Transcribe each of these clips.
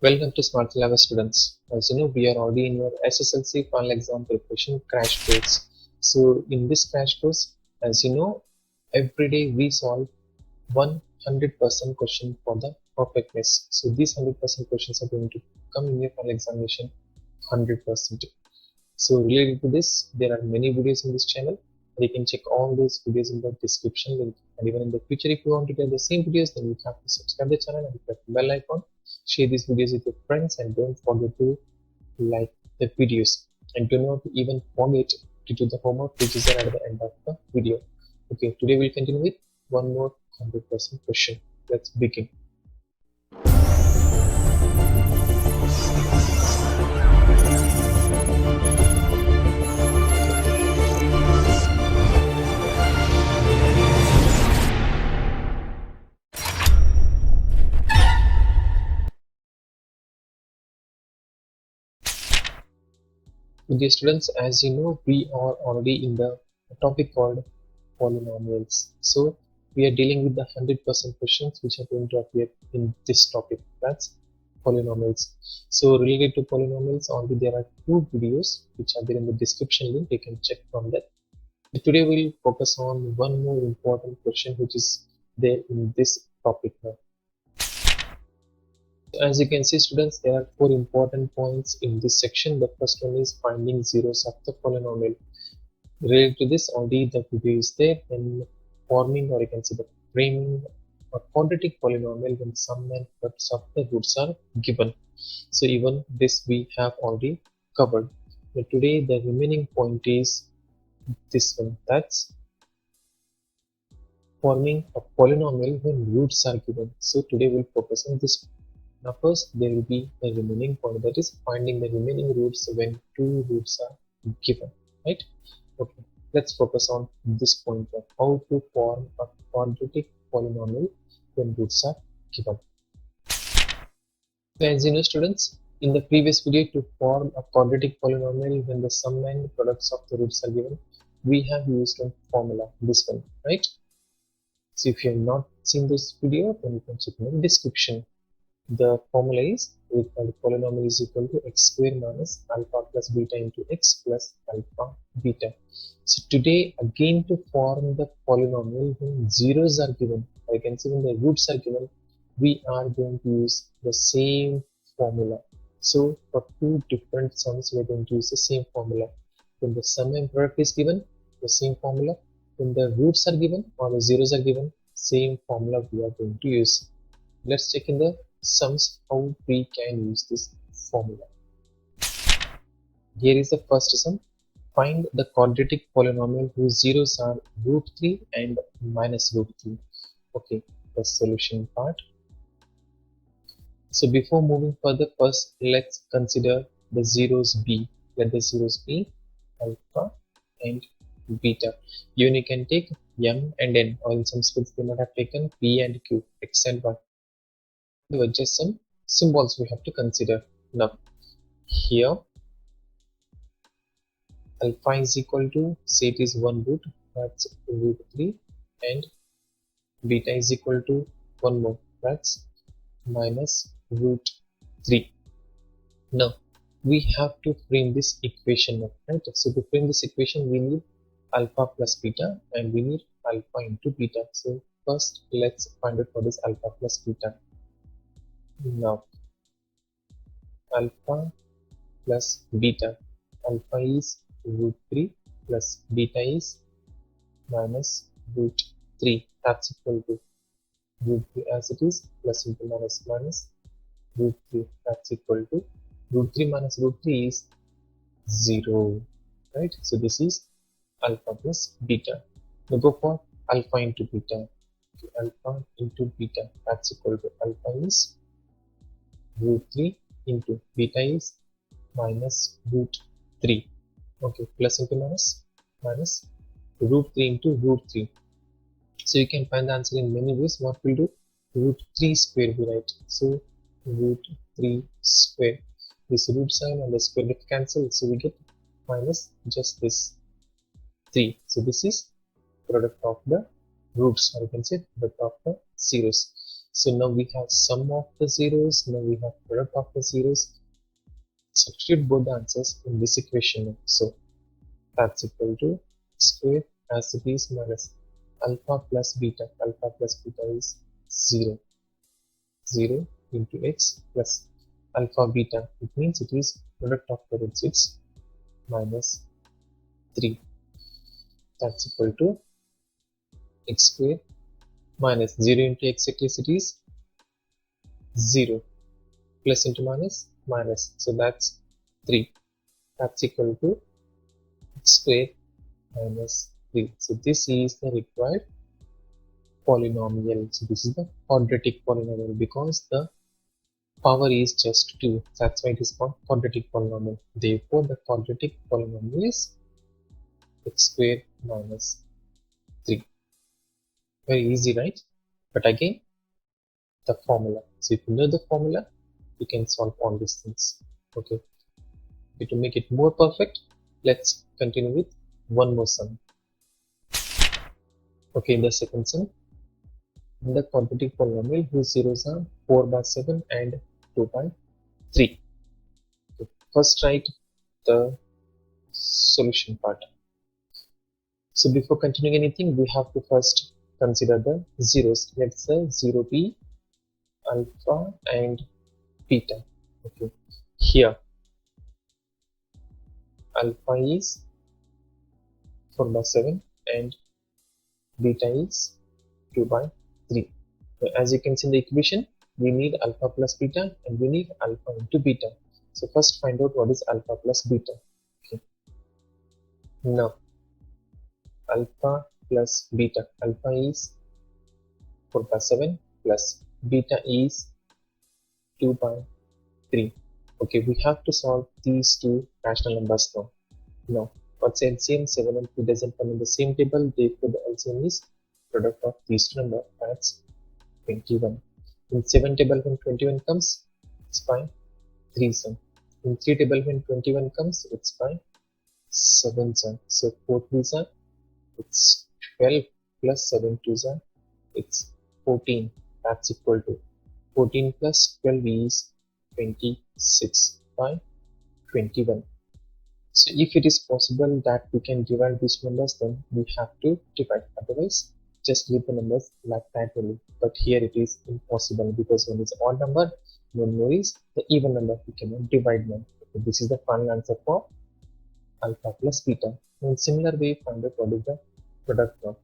Welcome to Smart Syllabus students. As you know, we are already in your SSLC final exam preparation crash course. So in this crash course, as you know, every day we solve 100% question for the perfectness. So these 100% questions are going to come in your final examination 100%. So related to this, there are many videos in this channel. You can check all those videos in the description link. And even in the future, if you want to get the same videos, then you have to subscribe the channel and click the bell icon. Share these videos with your friends and don't forget to like the videos. And do not even forget to do the homework which is at the end of the video. Okay, today we'll continue with one more 100% question. Let's begin. Dear students, as you know, we are already in the topic called polynomials. So we are dealing with the 100% questions which are going to appear in this topic. That's polynomials. So related to polynomials, only there are two videos which are there in the description link. You can check from that. Today we'll focus on one more important question which is there in this topic now. As you can see, students, there are four important points in this section. The first one is finding zeros of the polynomial. Related to this, already the video is there. Then forming, or you can say the framing a quadratic polynomial when sum and products of the roots are given. So even this we have already covered. But today the remaining point is this one. That's forming a polynomial when roots are given. So today we'll focus on this. Now first there will be the remaining point, that is finding the remaining roots when two roots are given, right? Okay, let's focus on this point of how to form a quadratic polynomial when roots are given. So as you know, students, in the previous video, to form a quadratic polynomial when the sum and products of the roots are given, we have used a formula, this one, right? So if you have not seen this video, then you can check in the description. The formula is the polynomial is equal to x square minus alpha plus beta into x plus alpha beta. So today again to form the polynomial when zeros are given, I can see when the roots are given, we are going to use the same formula. So for two different sums we are going to use the same formula. When the sum and product is given, the same formula. When the roots are given or the zeros are given, same formula we are going to use. Let's check in the sums how we can use this formula. Here is the first sum. Find the quadratic polynomial whose zeros are root 3 and minus root 3. Okay, the solution part. So before moving further, first let's consider the zeros b. Let the zeros be alpha and beta. You can take m and n, or in some schools they might have taken p and q, x and y. There were just some symbols we have to consider. Now here alpha is equal to, say it is 1 root, that's root 3, and beta is equal to 1 more, that's minus root 3. Now we have to frame this equation now, right? So to frame this equation we need alpha plus beta and we need alpha into beta. So first let's find out for this alpha plus beta. Now alpha plus beta, alpha is root 3 plus beta is minus root 3, that's equal to root 3 as it is, plus into minus root 3, that's equal to root 3 minus root 3 is 0, right? So this is alpha plus beta. Now go for alpha into beta. Okay, alpha into beta, that's equal to alpha is root 3 into beta is minus root 3. Okay, plus into minus root 3 into root 3. So you can find the answer in many ways. What we'll do, root 3 square we write. So root 3 square, this root sign and the square get cancelled, so we get minus just this 3. So this is product of the roots, or you can say product of the zeros. So now we have sum of the zeros, now we have product of the zeros. Substitute both the answers in this equation. So that's equal to square as it is minus alpha plus beta. Alpha plus beta is 0. 0 into x plus alpha beta. It means it is product of the roots. It's minus 3. That's equal to x square minus 0 into x at least it is 0. Plus into minus minus. So that's 3. That's equal to x square minus 3. So this is the required polynomial. So this is the quadratic polynomial because the power is just 2. That's why it is called quadratic polynomial. Therefore, the quadratic polynomial is x square minus 3. Very easy, right? But again, the formula. So if you know the formula, you can solve all these things. Okay. To make it more perfect, let's continue with one more sum. Okay, the second sum. In the quadratic polynomial, whose zeros are 4 by 7 and 2 by 3. Okay. First write the solution part. So before continuing anything, we have to first consider the zeros. Let's say 0 be alpha and beta. Okay. Here alpha is 4 by 7 and beta is 2 by 3. So as you can see in the equation, we need alpha plus beta and we need alpha into beta. So first find out what is alpha plus beta. Okay. Now alpha plus beta. Alpha is 4 by 7 plus beta is 2 by 3. Okay, we have to solve these two rational numbers now. Now, what's LCM? 7 and 2 doesn't come in the same table, therefore the LCM is product of these two numbers, that's 21. In 7 table when 21 comes, it's by 3 sum. In 3 table when 21 comes, it's by 7 sum. So 4 3s are, it's 12 plus 7 2s are, it's 14. That's equal to 14 plus 12 is 26 by 21. So if it is possible that we can divide these numbers, then we have to divide. Otherwise, just leave the numbers like that only. But here it is impossible because when it's odd number, one more is the even number. We cannot divide them. Okay, this is the final answer for alpha plus beta. In similar way, find out what is the product of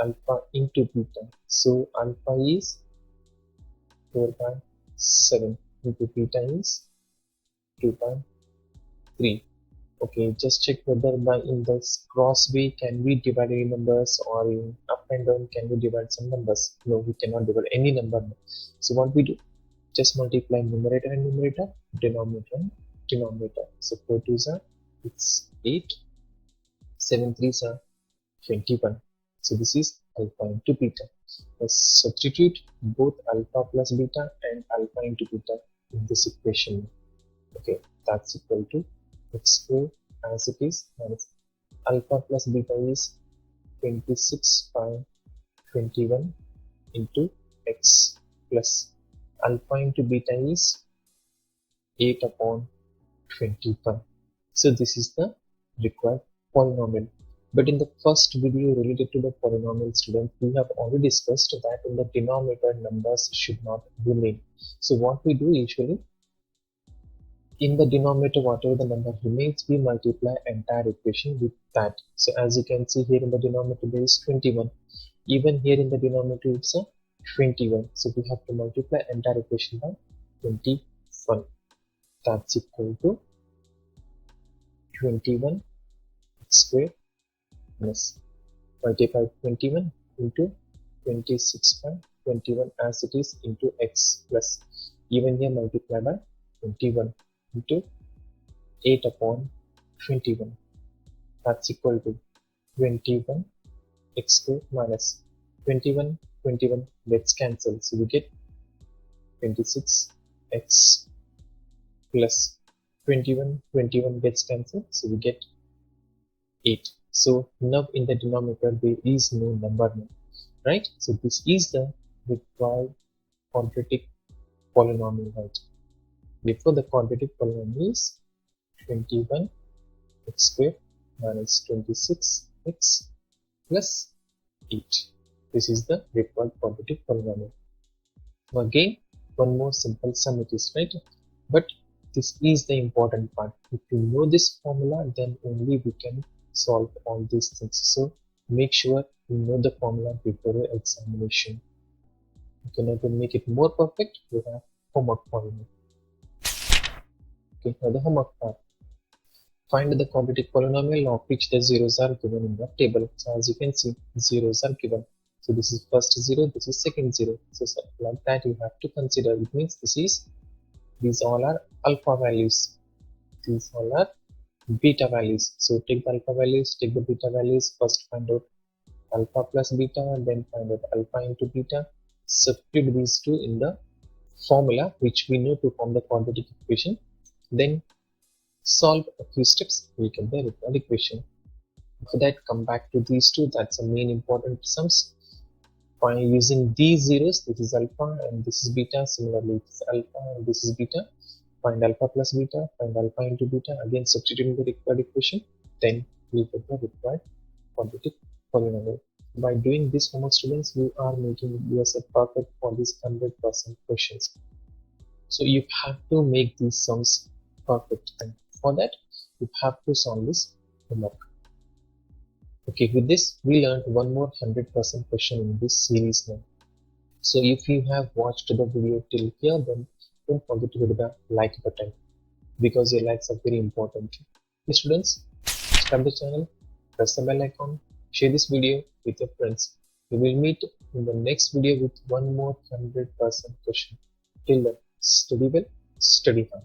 alpha into beta. So alpha is 4 by 7 into beta is 2 by 3. Okay, just check whether by in this cross way can we divide any numbers, or in up and down can we divide some numbers. No, we cannot divide any number. So what we do, just multiply numerator and numerator, denominator and denominator. So 4 2s are, it's 8, 7 3s are 21. So this is alpha into beta. Let's substitute both alpha plus beta and alpha into beta in this equation. Okay, that's equal to x square as it is minus alpha plus beta is 26 by 21 into x plus alpha into beta is 8 upon 21. So this is the required polynomial. But in the first video related to the polynomial, students, we have already discussed that in the denominator numbers should not remain. So what we do usually, in the denominator whatever the number remains, we multiply entire equation with that. So as you can see here in the denominator there is 21. Even here in the denominator it's a 21. So we have to multiply entire equation by 21. That's equal to 21 x square minus multiply 21 into 26 by 21 as it is into x plus even here multiply by 21 into 8 upon 21. That's equal to 21 x square minus 21 let's cancel, so we get 26 x plus 21 gets cancelled, so we get 8. So now in the denominator there is no number now, right? So this is the required quadratic polynomial, right? Therefore, the quadratic polynomial is 21 x squared minus 26x plus 8. This is the required quadratic polynomial. Now again, one more simple sum it is, right? But this is the important part. If you know this formula, then only we can solve all these things. So make sure you know the formula before your examination. Okay, now to make it more perfect, we have homework formula. Okay, now the homework part. Find the quadratic polynomial of which the zeros are given in the table. So as you can see, zeros are given. So this is first 0, this is second 0. So like that you have to consider. It means these all are alpha values. These all are beta values. So take the alpha values, take the beta values. First find out alpha plus beta, then find out alpha into beta. Substitute these two in the formula which we know to form the quadratic equation. Then solve a few steps, we get the required equation. For that, come back to these two. That's the main important sums. By using these zeros, this is alpha and this is beta. Similarly, this is alpha and this is beta. Find alpha plus beta, find alpha into beta. Again, substituting the required equation. Then we get the required quadratic polynomial. By doing this, homework students, you are making yourself perfect for these 100% questions. So you have to make these sums perfect, and for that you have to solve this homework. Okay, with this we learned one more 100% question in this series now. So if you have watched the video till here, then don't forget to hit the like button because your likes are very important. Okay, students, subscribe the channel, press the bell icon, share this video with your friends. We will meet in the next video with one more 100% question. Till then, study well, study hard.